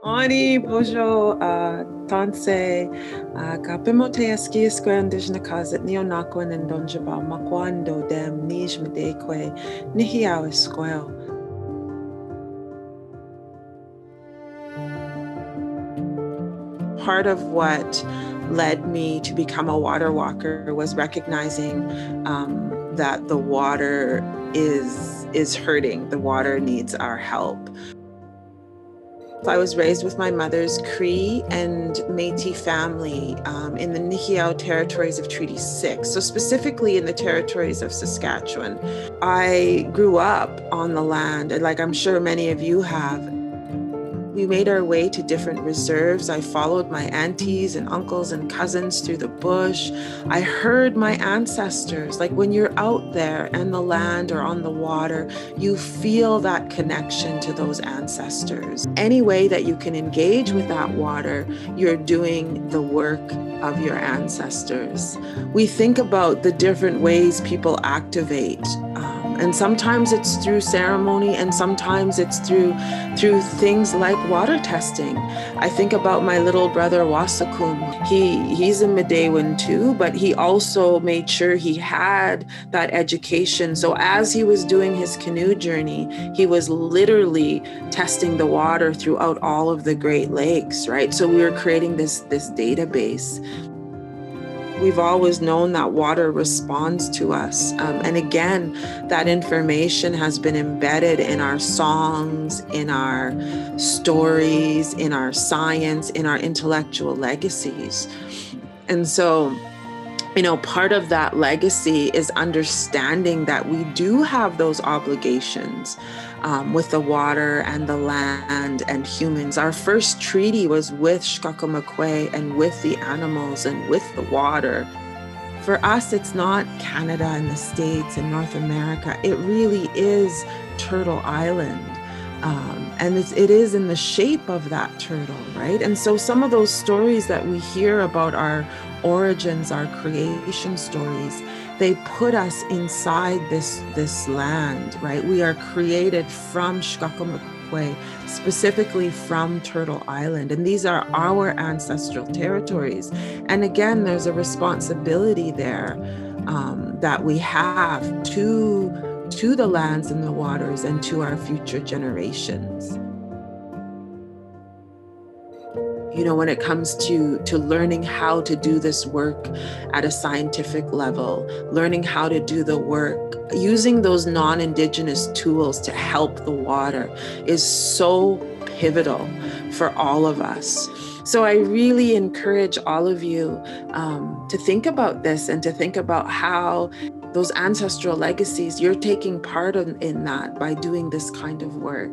Ani bojo tanse kapimo te aski square Indigenous kazet neonakwan and donjaba makwando dem nij Mide-Kwe nihiao esquel. Part of what led me to become a water walker was recognizing that the water is hurting. The water needs our help. I was raised with my mother's Cree and Métis family in the Nihiao territories of Treaty 6, so specifically in the territories of Saskatchewan. I grew up on the land, and like I'm sure many of you have. We made our way to different reserves. I followed my aunties and uncles and cousins through the bush. I heard my ancestors. Like when you're out there and the land or on the water, you feel that connection to those ancestors. Any way that you can engage with that water, you're doing the work of your ancestors. We think about the different ways people activate. And sometimes it's through ceremony, and sometimes it's through things like water testing. I think about my little brother Wasakum. He's a Midewan too, but he also made sure he had that education. So as he was doing his canoe journey, he was literally testing the water throughout all of the Great Lakes, right? So we were creating this database. We've always known that water responds to us. And again, that information has been embedded in our songs, in our stories, in our science, in our intellectual legacies. And so, part of that legacy is understanding that we do have those obligations with the water and the land and humans. Our first treaty was with Mide-Kwe and with the animals and with the water. For us, it's not Canada and the States and North America. It really is Turtle Island. And it is in the shape of that turtle, right? And so some of those stories that we hear about our origins, our creation stories, they put us inside this land, right? We are created from Mide-Kwe, specifically from Turtle Island. And these are our ancestral territories. And again, there's a responsibility there that we have to the lands and the waters and to our future generations. When it comes to learning how to do this work at a scientific level, learning how to do the work, using those non-Indigenous tools to help the water is so pivotal for all of us. So I really encourage all of you to think about this and to think about how those ancestral legacies, you're taking part in that by doing this kind of work.